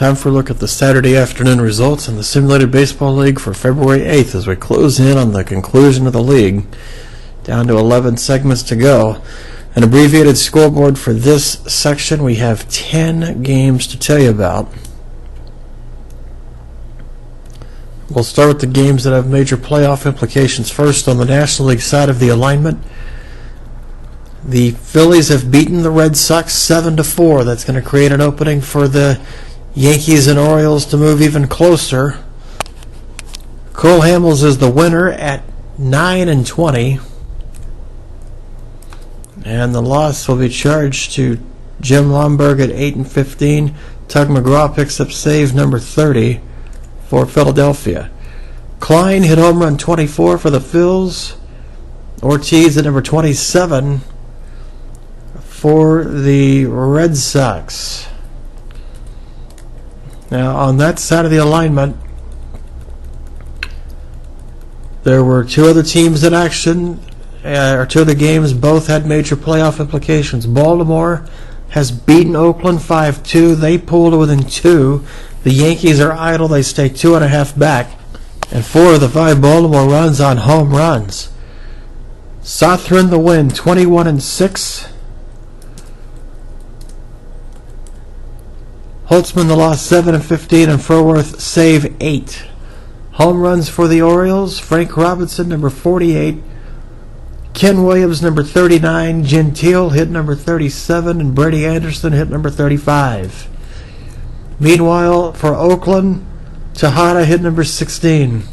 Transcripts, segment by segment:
Time for a look at the Saturday afternoon results in the Simulated Baseball League for February 8th as we close in on the conclusion of the league. Down to 11 segments to go. An abbreviated scoreboard for this section. We have 10 games to tell you about. We'll start with the games that have major playoff implications. First, on the National League side of the alignment, the Phillies have beaten the Red Sox 7-4. That's going to create an opening for the Yankees and Orioles to move even closer. Cole Hamels is the winner at 9-20. And the loss will be charged to Jim Lomberg at 8-15. Tug McGraw picks up save number 30 for Philadelphia. Klein hit home run 24 for the Phils. Ortiz at number 27 for the Red Sox. Now, on that side of the alignment, there were two other teams in action, or two other games. Both had major playoff implications. Baltimore has beaten Oakland 5-2. They pulled within 2. The Yankees are idle. They stay 2.5 back. And 4 of the 5 Baltimore runs on home runs. Southern the win, 21-6. Holtzman the loss, 7-15, and Froworth save 8. Home runs for the Orioles, Frank Robinson, number 48. Ken Williams, number 39. Gentile hit number 37, and Brady Anderson hit number 35. Meanwhile, for Oakland, Tejada hit number 16.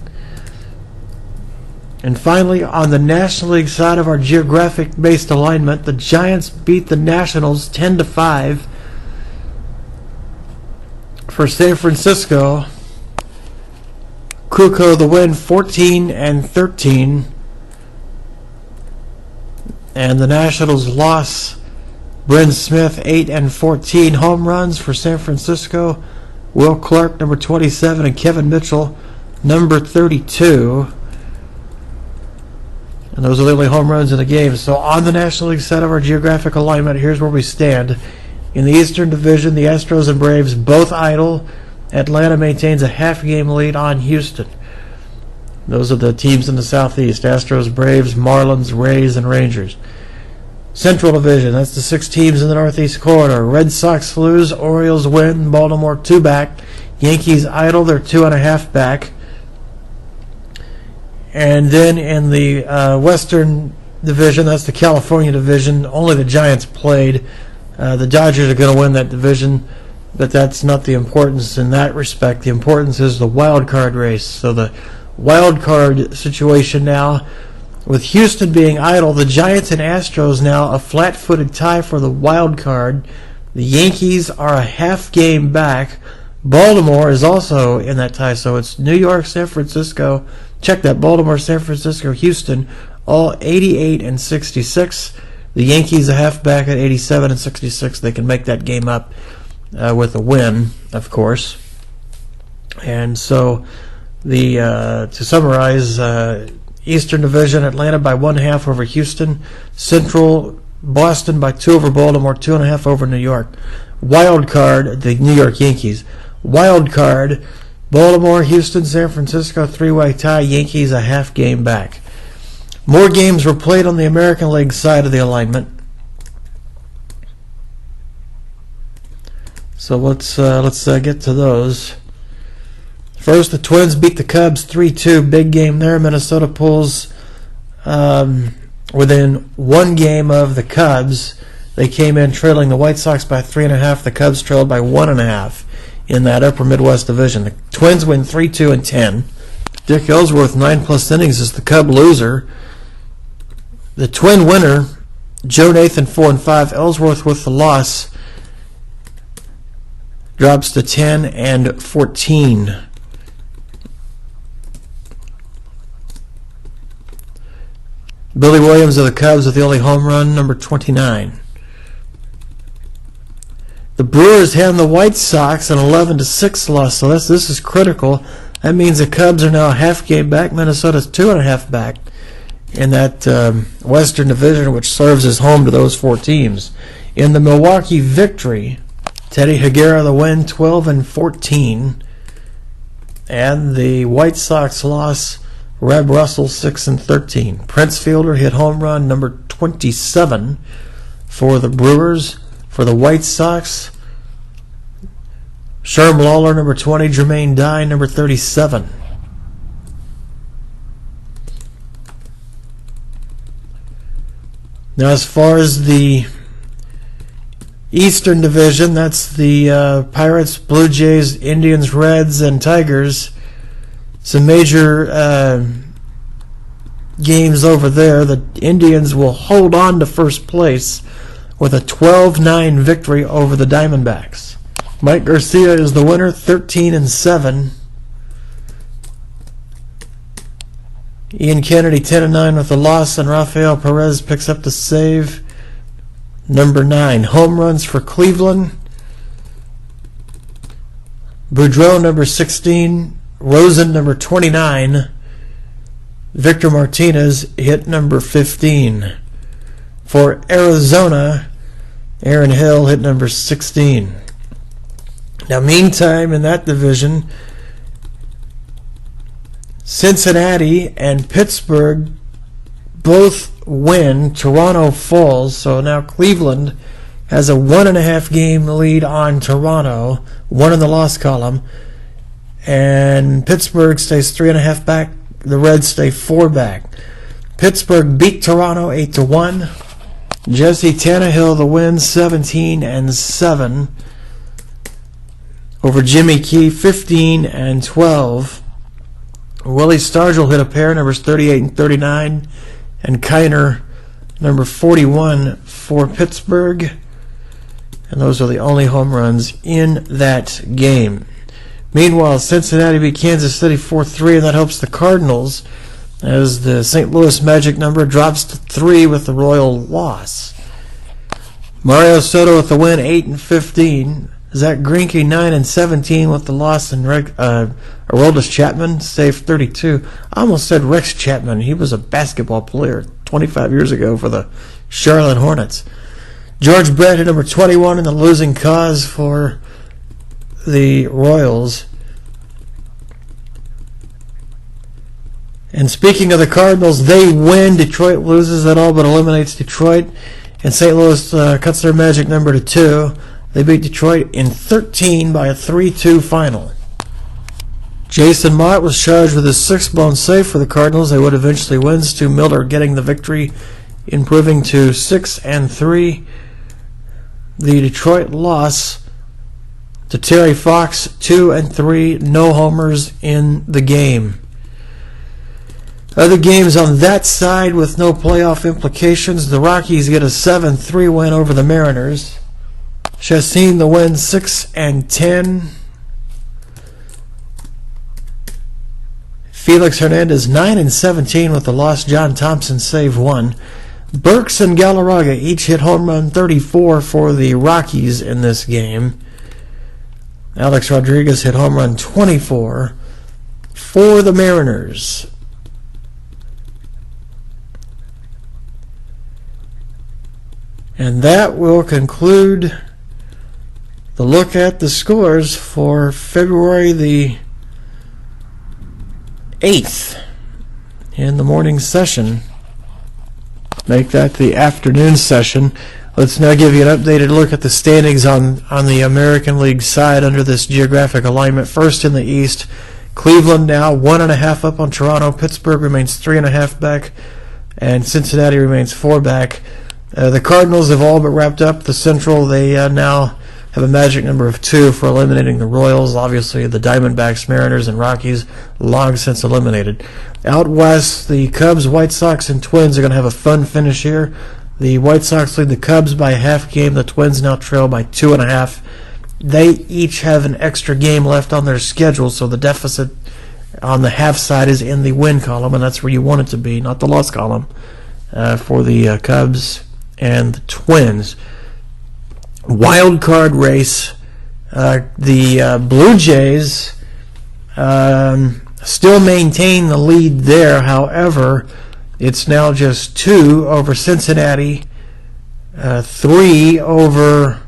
And finally, on the National League side of our geographic-based alignment, the Giants beat the Nationals 10-5. For San Francisco, Kukoc the win, 14-13. And the Nationals loss, Bryn Smith 8-14. Home runs for San Francisco, Will Clark number 27 and Kevin Mitchell number 32. And those are the only home runs in the game. So on the National League side of our geographic alignment, here's where we stand. In the Eastern Division, the Astros and Braves both idle. Atlanta maintains a half-game lead on Houston. Those are the teams in the Southeast: Astros, Braves, Marlins, Rays, and Rangers. Central Division, that's the 6 teams in the Northeast corridor. Red Sox lose, Orioles win, Baltimore 2 back. Yankees idle, they're 2.5 back. And then in the Western Division, that's the California Division, only the Giants played. The Dodgers are going to win that division, but that's not the importance in that respect. The importance is the wild card race. So the wild card situation now, with Houston being idle, the Giants and Astros now a flat-footed tie for the wild card. The Yankees are a half game back. Baltimore is also in that tie, so it's New York, San Francisco. Check that, Baltimore, San Francisco, Houston, all 88-66. The Yankees a half back at 87-66. They can make that game up with a win, of course. And so, to summarize, Eastern Division, Atlanta by 1.5 over Houston. Central, Boston by 2 over Baltimore, 2.5 over New York. Wild card, the New York Yankees. Wild card, Baltimore, Houston, San Francisco, 3-way tie. Yankees a half game back. More games were played on the American League side of the alignment. So let's get to those. First, the Twins beat the Cubs 3-2. Big game there. Minnesota pulls within 1 game of the Cubs. They came in trailing the White Sox by 3.5. The Cubs trailed by 1.5 in that Upper Midwest Division. The Twins win 3-2-10. Dick Ellsworth 9+ innings is the Cub loser. The Twin winner, Joe Nathan 4-5. Ellsworth with the loss drops to 10-14. Billy Williams of the Cubs with the only home run, number 29. The Brewers hand the White Sox an 11-6 loss, so this is critical. That means the Cubs are now a half game back. Minnesota's 2.5 back in that Western Division, which serves as home to those 4 teams. In the Milwaukee victory, Teddy Higuera the win, 12-14. And the White Sox loss, Reb Russell 6-13. Prince Fielder hit home run number 27 for the Brewers. For the White Sox, Sherm Lawler number 20, Jermaine Dye number 37. Now, as far as the Eastern Division, that's the Pirates, Blue Jays, Indians, Reds, and Tigers. Some major games over there. The Indians will hold on to first place with a 12-9 victory over the Diamondbacks. Mike Garcia is the winner, 13-7. Ian Kennedy 10-9 with the loss, and Rafael Perez picks up the save. Number 9, home runs for Cleveland. Boudreau number 16, Rosen number 29. Victor Martinez hit number 15. For Arizona, Aaron Hill hit number 16. Now, meantime, in that division, Cincinnati and Pittsburgh both win. Toronto falls, so now Cleveland has a 1.5 game lead on Toronto, 1 in the loss column, and Pittsburgh stays 3.5 back. The Reds stay 4 back. Pittsburgh beat Toronto 8-1. Jesse Tannehill the win, 17-7 over Jimmy Key, 15-12. Willie Stargell hit a pair, numbers 38 and 39, and Kiner, number 41 for Pittsburgh. And those are the only home runs in that game. Meanwhile, Cincinnati beat Kansas City 4-3, and that helps the Cardinals as the St. Louis Magic number drops to 3 with the Royal loss. Mario Soto with the win, 8-15. Zach Greinke 9-17 with the loss, and Aroldis Chapman saved 32. I almost said Rex Chapman. He was a basketball player 25 years ago for the Charlotte Hornets. George Brett at number 21 in the losing cause for the Royals. And speaking of the Cardinals, they win. Detroit loses. That all but eliminates Detroit. And St. Louis cuts their magic number to 2. They beat Detroit in 13 by a 3-2 final. Jason Mott was charged with his 6th blown save for the Cardinals. They would eventually win. Stu Miller getting the victory, improving to 6-3. The Detroit loss to Terry Fox, 2-3, no homers in the game. Other games on that side with no playoff implications. The Rockies get a 7-3 win over the Mariners. Chassin the win, 6-10. Felix Hernandez 9-17 with the loss. John Thompson save 1. Burks and Galarraga each hit home run 34 for the Rockies in this game. Alex Rodriguez hit home run 24 for the Mariners. And that will conclude the look at the scores for February the 8th in the morning session. Make that the afternoon session. Let's now give you an updated look at the standings on the American League side under this geographic alignment. First in the East, Cleveland now 1.5 up on Toronto. Pittsburgh remains 3.5 back, and Cincinnati remains 4 back. The Cardinals have all but wrapped up the Central. They now have a magic number of 2 for eliminating the Royals. Obviously, the Diamondbacks, Mariners, and Rockies long since eliminated. Out west, the Cubs, White Sox, and Twins are going to have a fun finish here. The White Sox lead the Cubs by a half game. The Twins now trail by 2.5. They each have an extra game left on their schedule, so the deficit on the half side is in the win column, and that's where you want it to be, not the loss column, for the Cubs and the Twins. Wild card race. The Blue Jays still maintain the lead there. However, it's now just 2 over Cincinnati, 3 over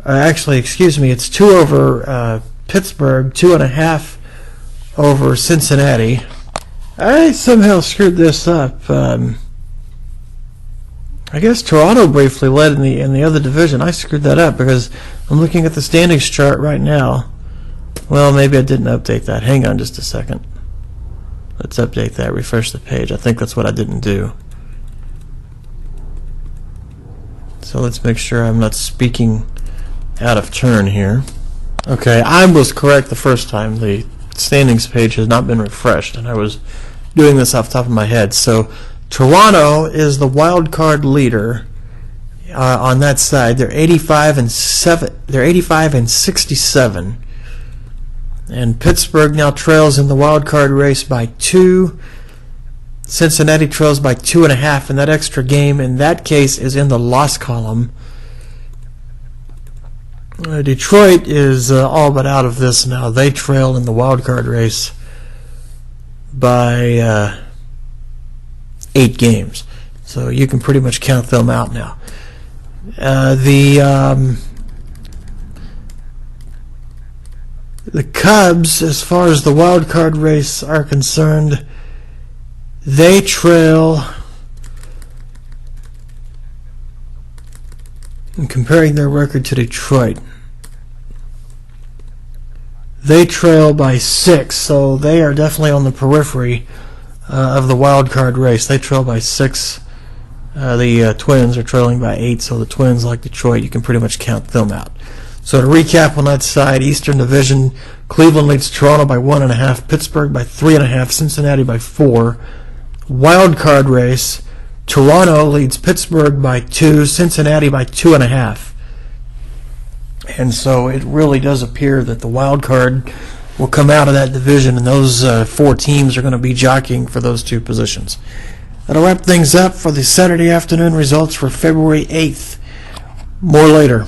Actually, excuse me, it's 2 over Pittsburgh, 2.5 over Cincinnati. I somehow screwed this up. I guess Toronto briefly led in the other division. I screwed that up because I'm looking at the standings chart right now. Well, maybe I didn't update that. Hang on just a second. Let's update that, refresh the page. I think that's what I didn't do. So let's make sure I'm not speaking out of turn here. Okay, I was correct the first time. The standings page has not been refreshed, and I was doing this off the top of my head. So Toronto is the wild card leader on that side. They're 85 and 67. And Pittsburgh now trails in the wild card race by 2. Cincinnati trails by 2.5, and that extra game in that case is in the loss column. Detroit is all but out of this now. They trail in the wild card race by 8 games, so you can pretty much count them out now. The Cubs, as far as the wild card race are concerned, they trail, and comparing their record to Detroit, they trail by 6, so they are definitely on the periphery of the wild card race. They trail by 6. The Twins are trailing by 8, so the Twins, like Detroit, you can pretty much count them out. So to recap on that side, Eastern Division, Cleveland leads Toronto by 1.5, Pittsburgh by 3.5, Cincinnati by 4. Wild card race, Toronto leads Pittsburgh by 2, Cincinnati by 2.5. And so it really does appear that the wild card will come out of that division, and those 4 teams are going to be jockeying for those 2 positions. That'll wrap things up for the Saturday afternoon results for February 8th. More later.